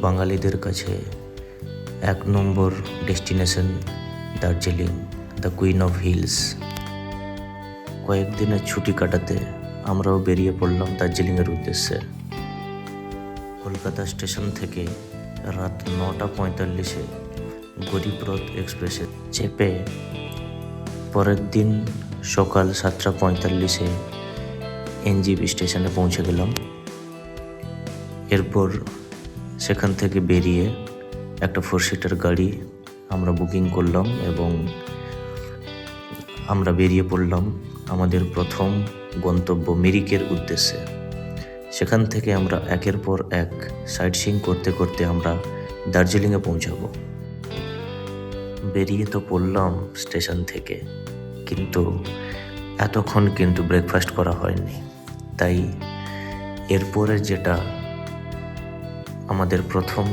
বাঙালিদের কাছে 1 নম্বর destination Darjeeling, the queen of hills. কয়েকদিনের ছুটি কাটাতে আমরাও বেরিয়ে পড়লাম দার্জিলিংয়ের উদ্দেশ্যে। কলকাতা স্টেশন থেকে রাত 9:45 গরিব রথ এক্সপ্রেসে চেপে পরের দিন সকাল 7:45 এনজিবি স্টেশনে পৌঁছে গেলাম। এরপর সেখান থেকে বেরিয়ে একটা 4 সিটার গাড়ি আমরা বুকিং করলাম এবং আমরা বেরিয়ে পড়লাম আমাদের প্রথম গন্তব্য মিরিকের উদ্দেশ্যে। সেখান থেকে আমরা একের পর এক সাইট সিইং করতে করতে আমরা দার্জিলিংয়ে পৌঁছাবো। বেরিয়ে তো পড়লাম স্টেশন থেকে, কিন্তু এতক্ষণ কিন্তু ব্রেকফাস্ট করা হয়নি। তাই এরপরে যেটা আমাদের প্রথম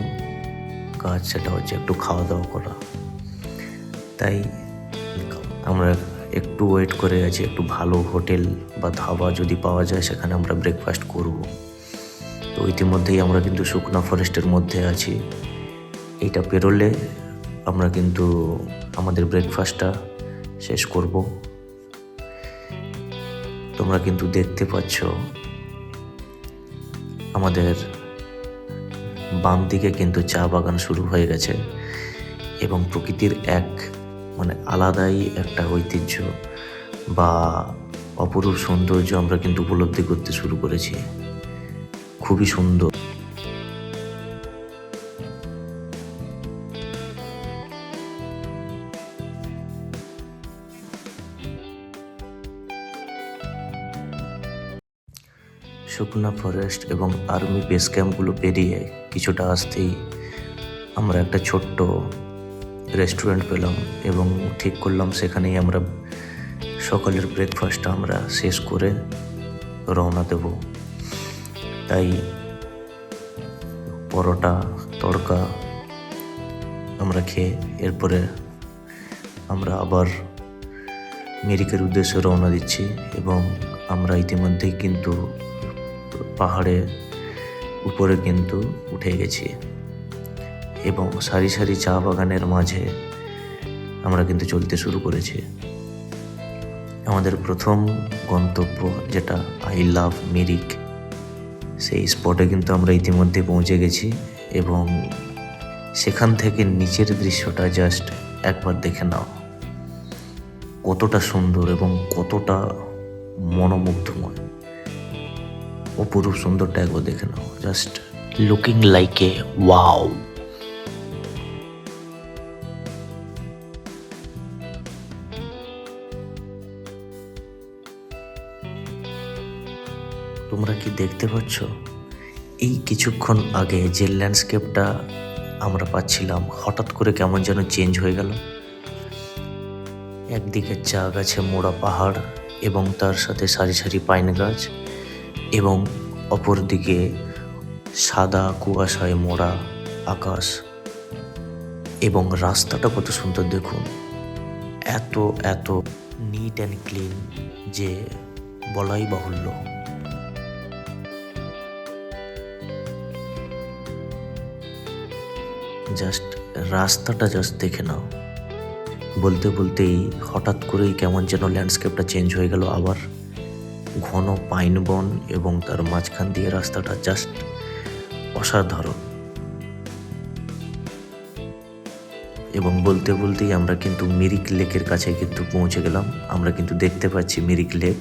কাজ সেটা হচ্ছে একটু খাওয়া দাওয়া করা। তাই আমরা একটু ওয়েট করে আছি, একটু ভালো হোটেল বা ধাবা যদি পাওয়া যায় সেখানে আমরা ব্রেকফাস্ট করব। তো ইতিমধ্যেই আমরা কিন্তু শুকনা ফরেস্টের মধ্যে আছি। এইটা পেরোলে আমরা কিন্তু আমাদের ব্রেকফাস্টটা শেষ করব। তোমরা কিন্তু দেখতে পাচ্ছ আমাদের বাম দিকে কিন্তু চা বাগান শুরু হয়ে গেছে এবং প্রকৃতির আলাদাই একটা ঐতিহ্য বা অপরূপ সৌন্দর্য আমরা কিন্তু উপলব্ধি করতে শুরু করেছি। খুবই সুন্দর। শুকনা ফরেস্ট এবং আর্মি বেস ক্যাম্পগুলো পেরিয়ে কিছুটা আসতেই আমরা একটা ছোট্ট রেস্টুরেন্ট পেলাম এবং ঠিক করলাম সেখানেই আমরা সকালের ব্রেকফাস্টটা আমরা শেষ করে রওনা দেব। তাই পরোটা তড়কা আমরা খেয়ে এরপরে আমরা আবার মিরিকের উদ্দেশ্যে রওনা দিচ্ছি এবং আমরা ইতিমধ্যেই কিন্তু পাহাড়ের উপরে কিন্তু উঠে গেছি এবং সারি সারি চা বাগানের মাঝে আমরা কিন্তু চলতে শুরু করেছি। আমাদের প্রথম গন্তব্য যেটা আই লাভ মিরিক, সেই স্পটে কিন্তু আমরা ইতিমধ্যে পৌঁছে গেছি এবং সেখান থেকে নিচের দৃশ্যটা জাস্ট একবার দেখে নাও, কতটা সুন্দর এবং কতটা মনোমুগ্ধময়। অপরূপ সুন্দরটা একবার দেখে নাও, just looking like a wow. তোমরা কি দেখতে পাচ্ছ? এই কিছুক্ষণ আগে যে ল্যান্ডস্কেপটা আমরা পাচ্ছিলাম হঠাৎ করে কেমন যেন চেঞ্জ হয়ে গেল। একদিকে চা গাছে মোড়া পাহাড় এবং তার সাথে সারি সারি পাইন গাছ এবং অপরদিকে সাদা কুয়াশায় মোড়া আকাশ এবং রাস্তাটা কত সুন্দর দেখুন। এত নিট অ্যান্ড ক্লিন যে বলাই বাহুল্য। জাস্ট রাস্তাটা জাস্ট দেখে নাও। বলতে বলতেই হঠাৎ করেই কেমন যেন ল্যান্ডস্কেপটা চেঞ্জ হয়ে গেল। আবার ঘন পাইন বন এবং তার মাঝখান দিয়ে রাস্তাটা জাস্ট অসাধারণ। এবং বলতে বলতেই আমরা কিন্তু মিরিক লেকের কাছে কিন্তু পৌঁছে গেলাম। আমরা কিন্তু দেখতে পাচ্ছি মিরিক লেক।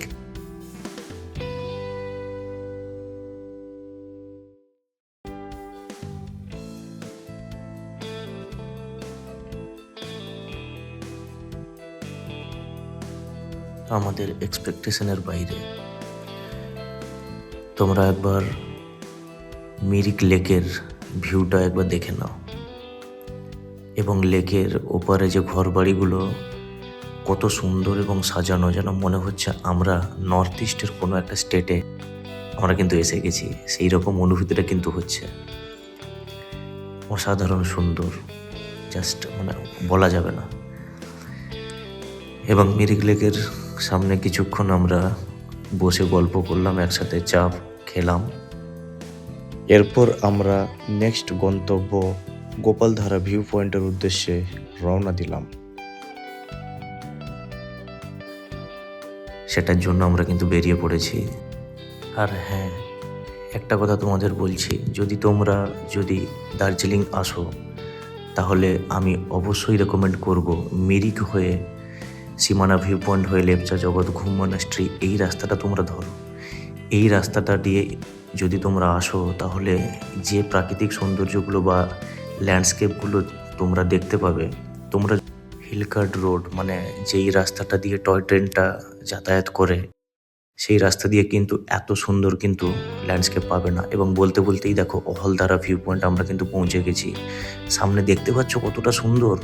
আমাদের এক্সপেকটেশনের বাইরে। তোমরা একবার মিরিক লেকের ভিউটা একবার দেখে নাও এবং লেকের ওপারে যে ঘরবাড়িগুলো কত সুন্দর এবং সাজানো, যেন মনে হচ্ছে আমরা নর্থ ইস্টের কোনো একটা স্টেটে আমরা কিন্তু এসে গেছি। সেই রকম অনুভূতিটা কিন্তু হচ্ছে। অসাধারণ সুন্দর, জাস্ট বলা যাবে না। এবং মিরিক লেকের সামনে কিছুক্ষণ আমরা বসে গল্প করলাম, একসাথে চা খেলাম এরপর আমরা নেক্সট গন্তব্য গোপালধারা ভিউ পয়েন্টের উদ্দেশ্যে রওনা দিলাম। সেটার জন্য আমরা কিন্তু বেরিয়ে পড়েছি। আর হ্যাঁ, একটা কথা তোমাদের বলছি, যদি দার্জিলিং আসো তাহলে আমি অবশ্যই রেকমেন্ড করব মিরিক হয়ে সীমানা ভিউ পয়েন্ট হয়ে লেপচা জগৎ ঘুম মনাস্ট্রি এই রাস্তাটা তোমরা ধরো। এই রাস্তাটা দিয়ে যদি তোমরা আসো তাহলে যে প্রাকৃতিক সৌন্দর্যগুলো বা ল্যান্ডস্কেপগুলো তোমরা দেখতে পাবে, তোমরা হিলকার্ট রোড মানে যেই রাস্তাটা দিয়ে টয় ট্রেনটা যাতায়াত করে সেই রাস্তা দিয়ে কিন্তু এত সুন্দর কিন্তু ল্যান্ডস্কেপ পাবে না। এবং বলতে বলতেই দেখো অহলদারা ভিউ পয়েন্ট আমরা কিন্তু পৌঁছে গেছি। সামনে দেখতে পাচ্ছ কতটা সুন্দর,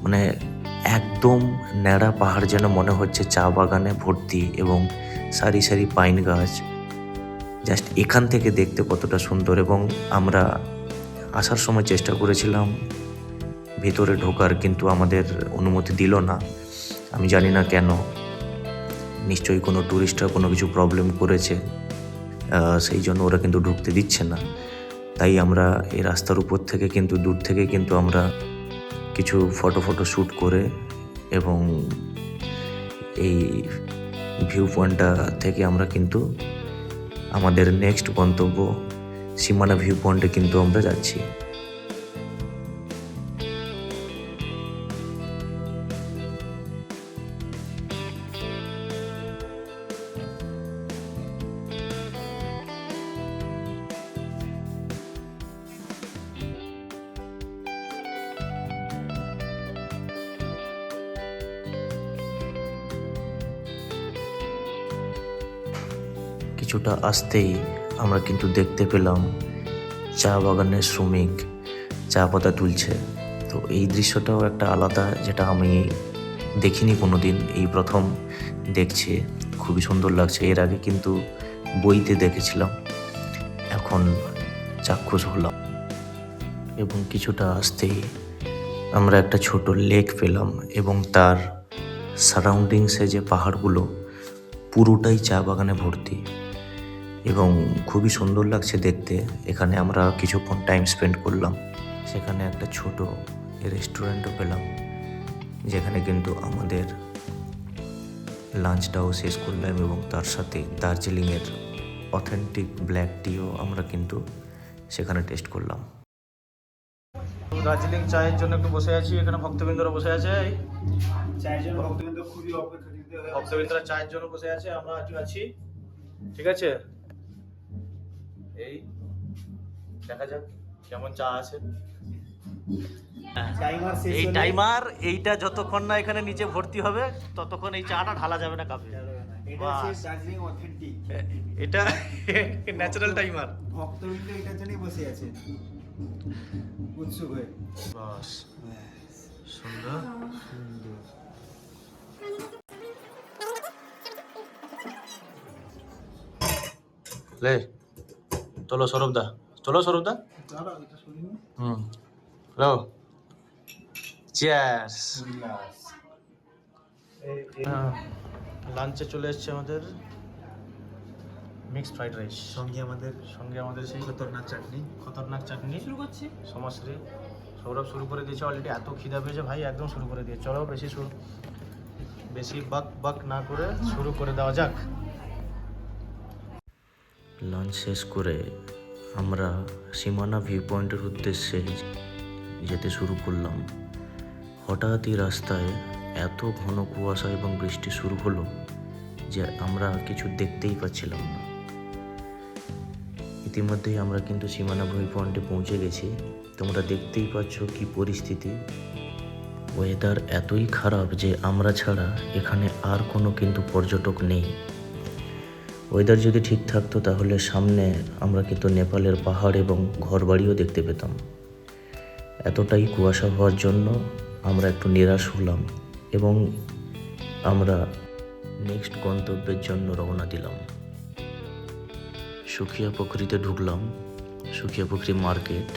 মানে একদম ন্যাড়া পাহাড় যেন মনে হচ্ছে চা বাগানে ভর্তি এবং সারি সারি পাইন গাছ। জাস্ট এখান থেকে দেখতে কতটা সুন্দর। এবং আমরা আসার সময় চেষ্টা করেছিলাম ভেতরে ঢোকার, কিন্তু আমাদের অনুমতি দিল না। আমি জানি না কেন, নিশ্চয়ই কোনো ট্যুরিস্টরা কোনো কিছু প্রবলেম করেছে, সেই জন্য ওরা কিন্তু ঢুকতে দিচ্ছে না। তাই আমরা এই রাস্তার উপর থেকে কিন্তু দূর থেকে কিন্তু আমরা কিছু ফটো শ্যুট করে এবং এই ভিউ পয়েন্টটা থেকে আমরা কিন্তু আমাদের নেক্সট গন্তব্য সীমানা ভিউ পয়েন্টে কিন্তু আমরা যাচ্ছি। কিছুটা আসতেই আমরা কিন্তু দেখতে পেলাম চা বাগানের শ্রমিক চা পাতা তুলছে। তো এই দৃশ্যটাও একটা আলাদা, যেটা আমি দেখিনি কোনো দিন, এই প্রথম দেখছি। খুবই সুন্দর লাগছে। এর আগে কিন্তু বইতে দেখেছিলাম, এখন চাক্ষুষ হলাম। এবং কিছুটা আসতেই আমরা একটা ছোট লেক পেলাম এবং তার সারাউন্ডিংসে যে পাহাড়গুলো পুরোটাই চা বাগানে ভর্তি এবং খুবই সুন্দর লাগছে দেখতে। এখানে আমরা কিছুক্ষণ টাইম স্পেন্ড করলাম। সেখানে একটা ছোট রেস্টুরেন্টও পেলাম, যেখানে কিন্তু আমাদের লাঞ্চটাও শেষ করলাম এবং তার সাথে দার্জিলিংয়ের অথেন্টিক ব্ল্যাক টিও আমরা কিন্তু সেখানে টেস্ট করলাম। দার্জিলিং চায়ের জন্য একটু বসে আছি, এখানে ভক্তবৃন্দরা বসে আছে। চায়ের জন্য ভক্তবৃন্দ খুবই অপেক্ষাকৃত হয়ে আছে। ভক্তবৃন্দরা চায়ের জন্য বসে আছে, আমরা একটু আছি। ঠিক আছে, এই দেখা যাক কেমন চা আছে। টাইমার শেষ এই হলে টাইমার এইটা যতক্ষণ না এখানে নিচে ভর্তি হবে ততক্ষণ এই চাটা ঢালা যাবে না কাপে। এটা বাস। হচ্ছে দার্জিলিং অথেন্টিক। এটা ন্যাচারাল টাইমার। ভক্তবৃন্দ এটার জন্যই বসে আছে উৎসুক হয়ে। বাস, সুন্দর। লে চলো সৌরভদা, চলো সৌরভদা। Hello, cheers. লাঞ্চে চলে এসছে আমাদের মিক্সড ফ্রাইড রাইস, সঙ্গে আমাদের সেই খতরনাক চাটনি শুরু করছি। সমাশ্রী সৌরভ শুরু করে দিয়েছে অলরেডি। এত খিদা পেয়েছে ভাই, একদম শুরু করে দিয়ে। চলো বেশি বাক না করে শুরু করে দেওয়া যাক। লাঞ্চ শেষ করে আমরা সীমানা ভিউ পয়েন্টের উদ্দেশ্যে যেতে শুরু করলাম। হঠাৎই রাস্তায় এত ঘন কুয়াশা এবং বৃষ্টি শুরু হলো যে আমরা কিছু দেখতেই পাচ্ছিলাম না। ইতিমধ্যেই আমরা কিন্তু সীমানা ভিউ পয়েন্টে পৌঁছে গেছি। তোমরা দেখতেই পাচ্ছ কি পরিস্থিতি। ওয়েদার এতই খারাপ যে আমরা ছাড়া এখানে আর কোনো কিন্তু পর্যটক নেই। ওয়েদার যদি ঠিক থাকতো তাহলে সামনে আমরা কিন্তু নেপালের পাহাড় এবং ঘরবাড়িও দেখতে পেতাম। এতটাই কুয়াশা হওয়ার জন্য আমরা একটু নিরাশ হলাম এবং আমরা নেক্সট গন্তব্যের জন্য রওনা দিলাম। সুখিয়া পুকুরিতে ঢুকলাম, সুখিয়া পুকুরি মার্কেট,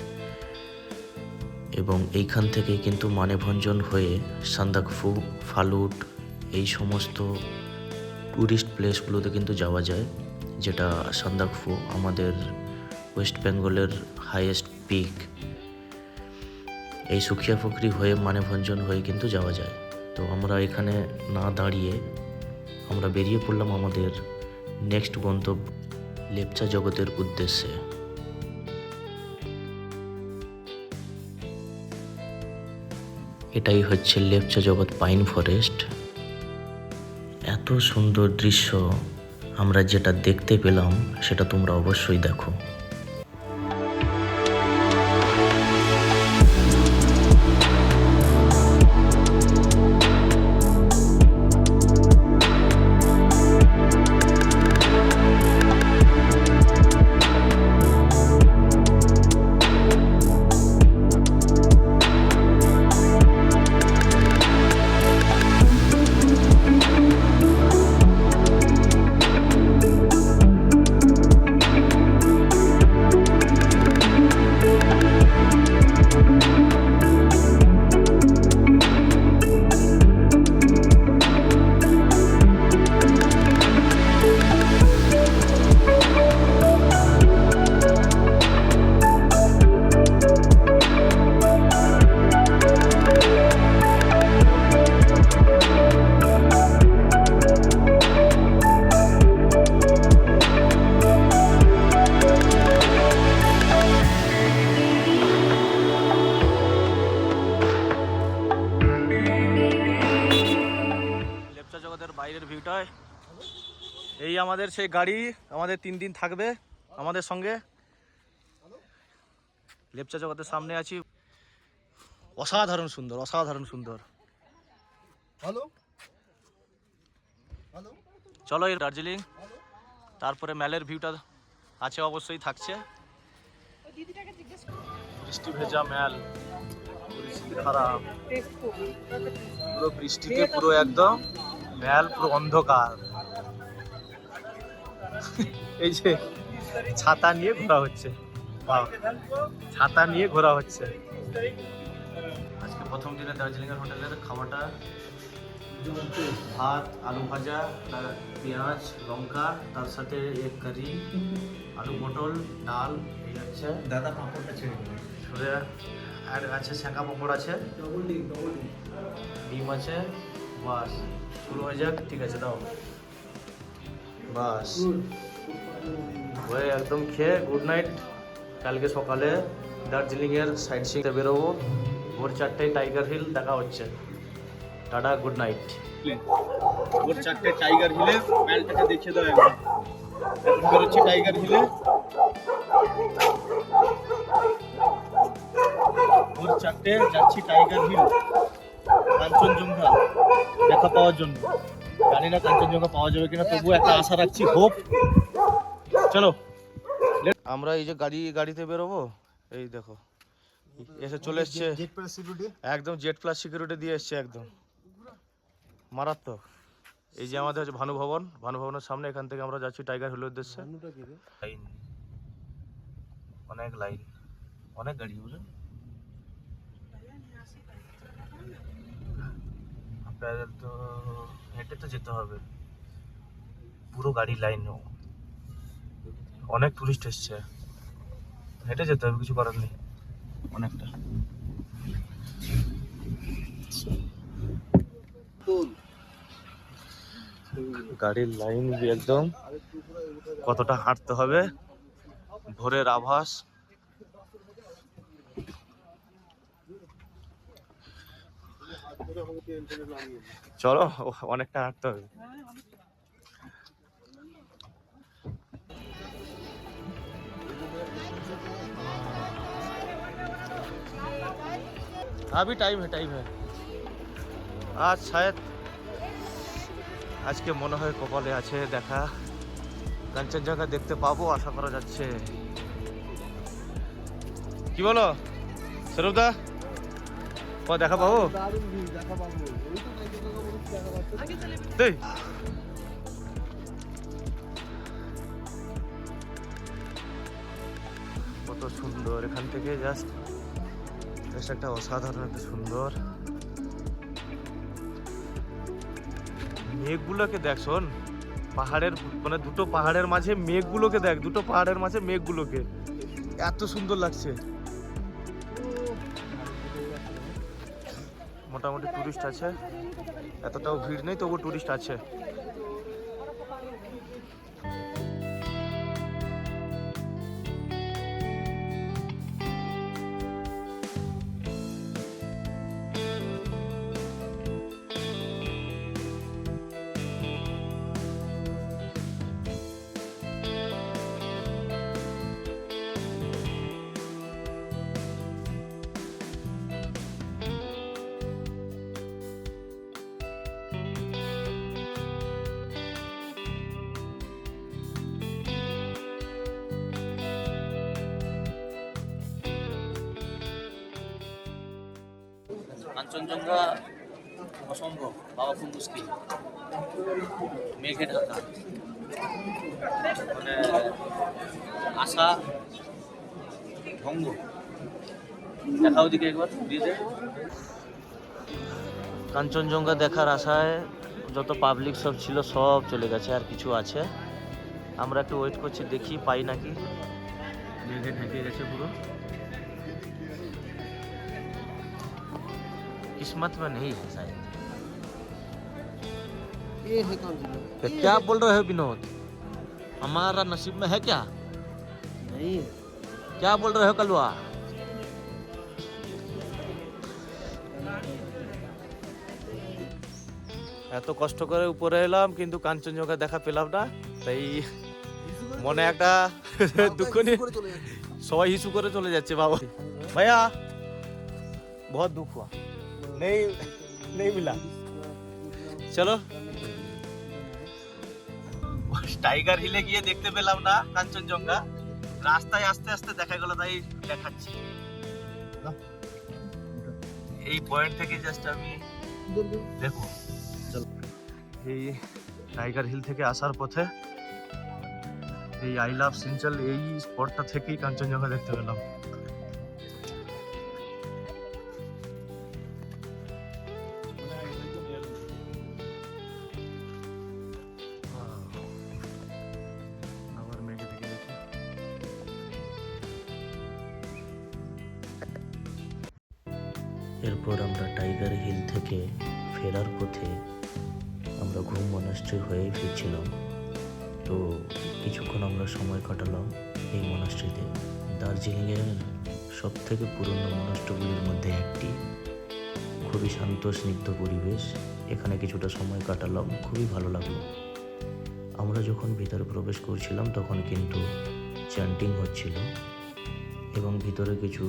এবং এইখান থেকে কিন্তু মানেভঞ্জন হয়ে সান্দাকফু, ফালুট এই সমস্ত ট্যুরিস্ট প্লেসগুলোতে কিন্তু যাওয়া যায়, যেটা সান্দাকফু আমাদের ওয়েস্ট বেঙ্গলের হাইয়েস্ট পিক। এই সুখিয়া পুকুরি হয়ে মানেভঞ্জন হয়ে কিন্তু যাওয়া যায়। তো আমরা এখানে না দাঁড়িয়ে আমরা বেরিয়ে পড়লাম আমাদের নেক্সট গন্তব্য লেপচা জগতের উদ্দেশ্যে। এটাই হচ্ছে লেপচা জগৎ পাইন ফরেস্ট। এত সুন্দর দৃশ্য আমরা যেটা দেখতে পেলাম সেটা তোমরা অবশ্যই দেখো। লেপচা জগতের বাইরের ভিউটায় এই আমাদের সেই গাড়ি, আমাদের 3 দিন থাকবে আমাদের সঙ্গে। লেপচা জগতের সামনে আছি। অসাধারণ সুন্দর, অসাধারণ সুন্দর। হ্যালো হ্যালো চলো এই দার্জিলিং, তারপরে ম্যালের ভিউটা আছে, অবশ্যই থাকছে। বৃষ্টি ভেজা ম্যাল, পরিস্থিতি খারাপ, পুরো বৃষ্টিতে পুরো একদম ম্যাল পুরো অন্ধকার। এই যে ছাতা নিয়ে ঘোরা হচ্ছে, বাহ, ছাতা নিয়ে ঘোরা হচ্ছে। আজকে প্রথম দিনে দার্জিলিং এর হোটেলের খাবারটা ভাত, আলু ভাজা, তার পেঁয়াজ লঙ্কা, তার সাথে এক কারি, আলু পটল, ডাল, এই হচ্ছে দাদা পাঁপড়টা ছেড়ে ছুড়ে, আর আছে সেঁকা পাঁপড় আছে, ডিম আছে। বাস শুরু হয়ে যাক। ঠিক আছে, দাও। বাস হয়ে একদম খেয়ে গুড নাইট। কালকে সকালে দার্জিলিংয়ের সাইড সিতে বেরোবো। ভোর 4টায় টাইগার হিল দেখা হচ্ছে। Tata, good night. ভোর 4টে টাইগার হিলে ম্যালটাকে দেখিয়ে দাও একবার। এখন বেরোচ্ছি টাইগার হিলে। ভোর 4টে যাচ্ছি টাইগার হিল, কাঞ্চনজঙ্ঘা দেখা পাওয়ার জন্য। জানি না কাঞ্চনজঙ্ঘা পাওয়া যাবে কিনা, তবুও একটা আশা রাখছি, হোপ। চলো আমরা এই যে গাড়িতে বেরোবো। এই দেখো এসে চলে এসছে, জেট প্লাস সিকিউরিটি একদম জেট প্লাস সিকিউরিটি দিয়ে এসছে, একদম মারাত্মক। এই যে আমাদের হচ্ছে ভানুভবন, ভানুভবনের সামনে। এখান থেকে আমরা যাচ্ছি টাইগার হিলের উদ্দেশ্যে। লাইন, অনেক লাইন, অনেক গাড়ি, বুঝলেন। আপনাদের তো হেঁটে তো যেতে হবে, পুরো গাড়ি লাইন, অনেক টুরিস্ট এসছে, হেঁটে যেতে হবে, কিছু করার নেই। অনেকটা গাড়ির লাইন একদম, কতটা হাঁটতে হবে, ভোরের আভাস। চলো, অনেকটা হাঁটতে হবে। अभी टाइम है। आज शायद আজকে মনে হয় কপালে আছে দেখা, কাঞ্চনজঙ্ঘা দেখতে পাবো, আশা করা যাচ্ছে। কি বলো সৌরভদা, দেখা পাবো? কত সুন্দর এখান থেকে, জাস্ট একটা অসাধারণ, একটা সুন্দর। মেঘগুলোকে দেখ, শোন, পাহাড়ের মানে দুটো পাহাড়ের মাঝে মেঘগুলোকে দেখ, দুটো পাহাড়ের মাঝে মেঘগুলোকে এত সুন্দর লাগছে। মোটামুটি টুরিস্ট আছে, এতটাও ভিড় নেই, তবু টুরিস্ট আছে। কাঞ্চনজঙ্ঘা অসম্ভব, পাওয়া খুব মুশকিল, মেঘে ঢাকা, মানে আশা ভঙ্গ। দেখাও দিকে একবার দিয়ে। কাঞ্চনজঙ্ঘা দেখার আশায় যত পাবলিক সব ছিল সব চলে গেছে, আর কিছু আছে। আমরা একটু ওয়েট করছি, দেখি পাই নাকি। মেঘে ঢেকে গেছে পুরো, किस्मत में नहीं है शायद। ये है कांचनजंगा। क्या बोल रहे हो विनोद, हमारा नसीब में है क्या? नहीं है। क्या बोल रहे हो कलवा? এত কষ্ট করে উপরে এলাম কিন্তু কাঞ্চনজঙ্ঘা দেখা পেলাম না, তাই মনে একটা দুঃখ নিয়ে সবাই হিসু করে চলে যাচ্ছে। বাবা ভাইয়া बहुत दुख हुआ, नहीं मिला। চলো, টাইগার হিলে গিয়ে দেখতে পেলাম না কাঞ্চনজঙ্ঘা, রাস্তায় আস্তে আস্তে দেখা গেল, তাই দেখাচ্ছি। এই পয়েন্ট থেকে জাস্ট আমি দেখো, চলো। এই টাইগার হিল থেকে আসার পথে এই আই লাভ সিঞ্চল এই স্পটটা থেকেই কাঞ্চনজঙ্ঘা দেখতে পেলাম। এরপর আমরা টাইগার হিল থেকে ফেরার পথে আমরা ঘুম মনাস্ট্রি হয়ে ফিরছিলাম। তো কিছুক্ষণ আমরা সময় কাটালাম এই মনাস্ট্রিতে। দার্জিলিংয়ের সব থেকে পুরনো মনাস্ট্রিগুলির মধ্যে একটি, খুবই শান্ত স্নিগ্ধ পরিবেশ, এখানে কিছুটা সময় কাটালাম, খুবই ভালো লাগলো। আমরা যখন ভিতরে প্রবেশ করছিলাম তখন কিন্তু চ্যান্টিং হচ্ছিল এবং ভিতরে কিছু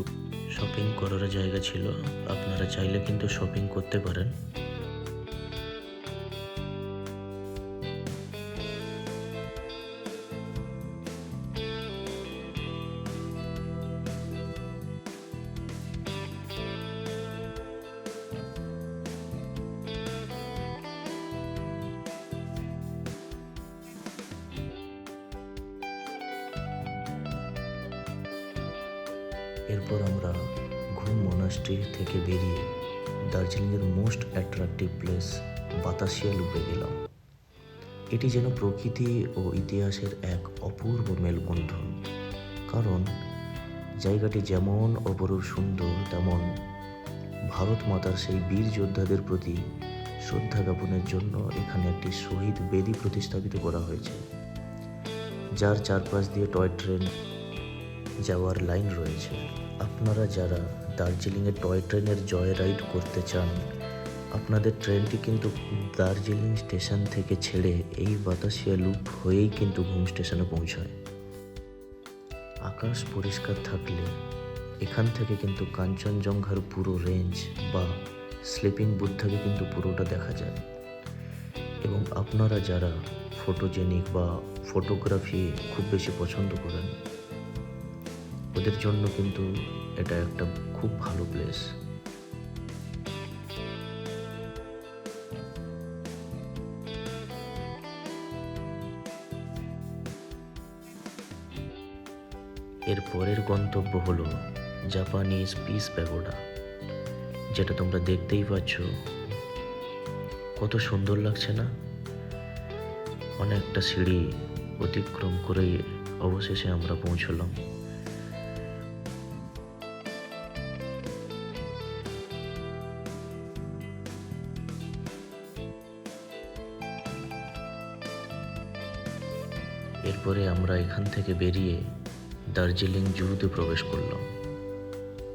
শপিং করার জায়গা ছিল, আপনারা চাইলে কিন্তু শপিং করতে পারেন। এরপর আমরা ঘুম মনাস্ট্রি থেকে বেরিয়ে দার্জিলিংয়ের মোস্ট অ্যাট্রাকটিভ প্লেস বাতাসিয়া লুপে গেলাম। এটি যেন প্রকৃতি ও ইতিহাসের এক অপূর্ব মেলবন্ধন, কারণ জায়গাটি যেমন অপরূপ সুন্দর, তেমন ভারত মাতার সেই বীর যোদ্ধাদের প্রতি শ্রদ্ধা জ্ঞাপনের জন্য এখানে একটি শহীদ বেদি প্রতিস্থাপিত করা হয়েছে, যার চারপাশ দিয়ে টয় ট্রেন যাওয়ার লাইন রয়েছে। আপনারা যারা দার্জিলিংয়ে টয় ট্রেনের জয় রাইড করতে চান, আপনাদের ট্রেনটি কিন্তু দার্জিলিং স্টেশন থেকে ছেড়ে এই বাতাসিয়া লুপ হয়েই কিন্তু ঘুম স্টেশনে পৌঁছায়। আকাশ পরিষ্কার থাকলে এখান থেকে কিন্তু কাঞ্চনজঙ্ঘার পুরো রেঞ্জ বা স্লিপিং বুথটাকে কিন্তু পুরোটা দেখা যায়। এবং আপনারা যারা ফটোজেনিক বা ফটোগ্রাফি খুব বেশি পছন্দ করেন, ওদের জন্য কিন্তু এটা একটা খুব ভালো প্লেস। এর পরের গন্তব্য হলো জাপানিজ পিস প্যাগোডা, যেটা তোমরা দেখতেই পাচ্ছ, কত সুন্দর লাগছে না? অনেকটা সিঁড়ি অতিক্রম করেই অবশেষে আমরা পৌঁছলাম। এরপরে আমরা এখান থেকে বেরিয়ে দার্জিলিং জুতে প্রবেশ করলাম।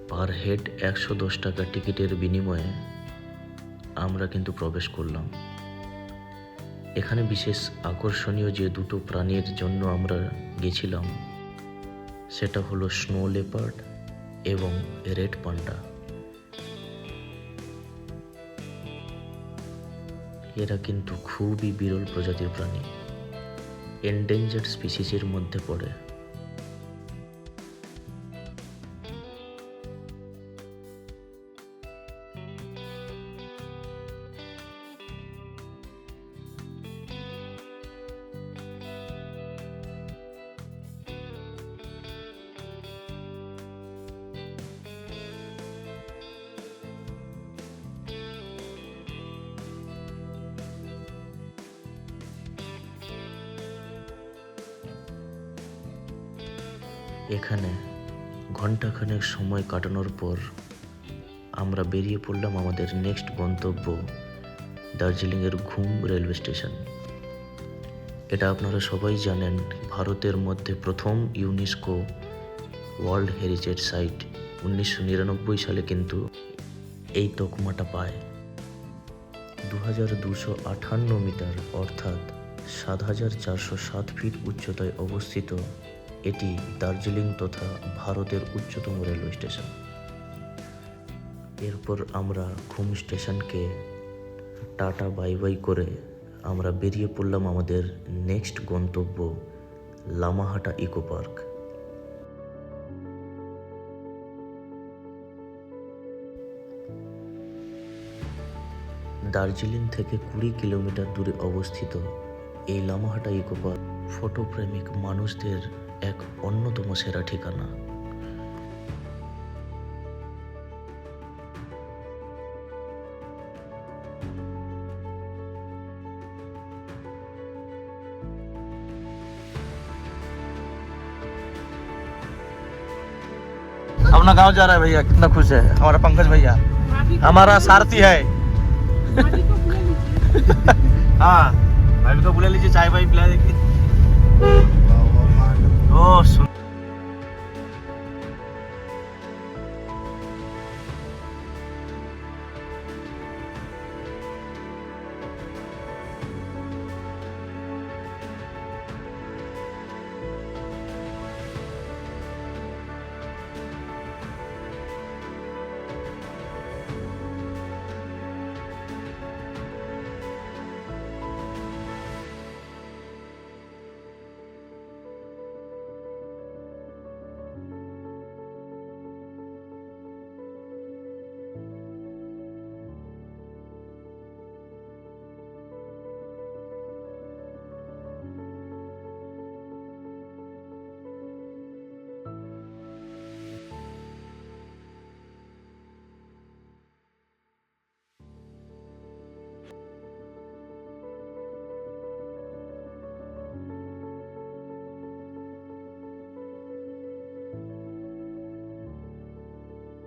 পার হেড 110 টাকা টিকিটের বিনিময়ে আমরা কিন্তু প্রবেশ করলাম। এখানে বিশেষ আকর্ষণীয় যে দুটো প্রাণীর জন্য আমরা গেছিলাম সেটা হলো স্নো লেপার্ড এবং রেড পান্ডা। এরা কিন্তু খুবই বিরল প্রজাতির প্রাণী, এন্ডেঞ্জার্ড স্পিসিসের মধ্যে পড়ে। এখানে ঘন্টাখানেক সময় কাটানোর পর আমরা বেরিয়ে পড়লাম আমাদের নেক্সট গন্তব্য দার্জিলিংয়ের ঘুম রেলওয়ে স্টেশন। এটা আপনারা সবাই জানেন, ভারতের মধ্যে প্রথম ইউনেস্কো ওয়ার্ল্ড হেরিটেজ সাইট 1999 সালে কিন্তু এই তকমাটা পায়। 2258 মিটার অর্থাৎ 7407 ফিট উচ্চতায় অবস্থিত এটি দার্জিলিং তথা ভারতের উচ্চতম রেলওয়ে স্টেশন। এরপর আমরা ঘুম স্টেশনকে টাটা বাই বাই করে আমরা বেরিয়ে পড়লাম আমাদের নেক্সট গন্তব্য লামাহাটা ইকো পার্ক। দার্জিলিং থেকে 20 কিলোমিটার দূরে অবস্থিত এই লামাহাটা ইকো পার্ক ফটোপ্রেমিক মানুষদের এক অন্যতম সেরা ঠিকানা। अपना गांव जा रहा है भैया, कितना खुश है हमारा पंकज भैया, हमारा सारथी है। हाँ भाभी को बुला लीजिए, चाय वाय पिला देंगे। ओ सुन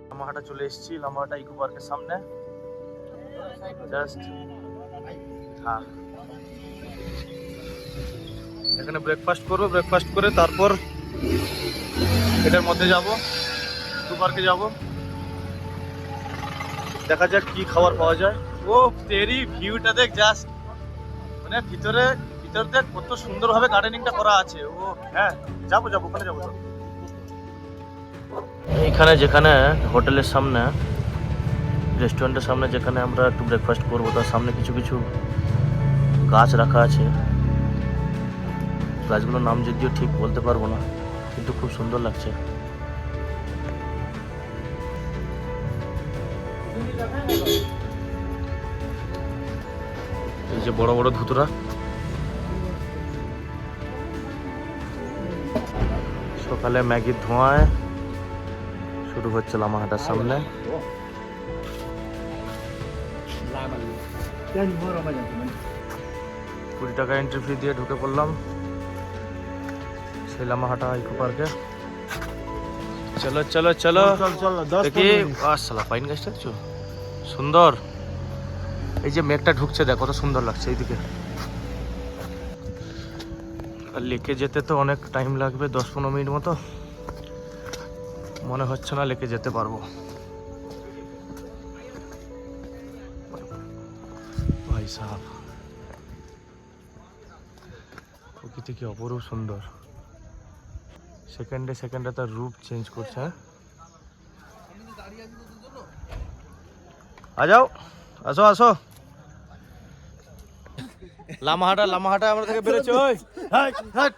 লামাহাটা চলে এসেছি, লামাহাটা ইকো পার্কের সামনে জাস্ট। হ্যাঁ এখানে ব্রেকফাস্ট করবো, ব্রেকফাস্ট করে তারপর এটার মধ্যে যাব, ইকো পার্কে যাব, দেখা যাক কি খাবার পাওয়া যায়। ও তেরি ভিউটা দেখ জাস্ট, মানে ভিতরে দেখ কত সুন্দরভাবে গার্ডেনিংটা করা আছে। ও হ্যাঁ যাবো ওখানে যাবো। এইখানে যেখানে হোটেলের সামনে, রেস্টুরেন্টের সামনে যেখানে আমরা একটু ব্রেকফাস্ট করবো, তার সামনে কিছু কিছু গাছ রাখা আছে। গাছগুলোর নাম যদিও ঠিক বলতে পারবো না, কিন্তু খুব সুন্দর লাগছে। এই যে বড় বড় ধুতরা, সকালে ম্যাগির ধোঁয়ায় শুরু হচ্ছে লামাহাটার সামনে। 20 টাকা এন্ট্রি ফি দিয়ে ঢুকে পড়লাম সেই লামাহাটা ইকো পার্কে। চলো চলো চলো দেখি। আসসালা পাইন গাছটা দেখছো সুন্দর, এই যে মেঘটা ঢুকছে দেখ কত সুন্দর লাগছে এইদিকে। আর লেকে যেতে তো অনেক টাইম লাগবে, 10-15 মিনিট মতো। মনে হচ্ছে না লেকে যেতে পারবো। ভাই সাহেব, প্রকৃতি কি অপরূপ সুন্দর। সেকেন্ডে সেকেন্ডে তার রূপ চেঞ্জ করছে। যাও, আসো আসো। লামাহাটা আমরা থেকে বেরোচ্ছি। ওই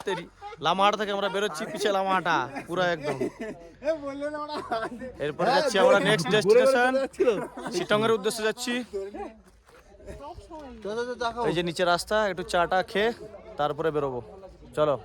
তেরি লামাহাটা থেকে আমরা বেরোচ্ছি, পিছে লামাহাটা পুরো একদম। এরপরে যাচ্ছি আমরা নেক্সট ডেস্টিনেশন, চিটংয়ের উদ্দেশ্যে যাচ্ছি। এই যে নিচে রাস্তা, একটু চাটা খেয়ে তারপরে বেরোবো। চলো।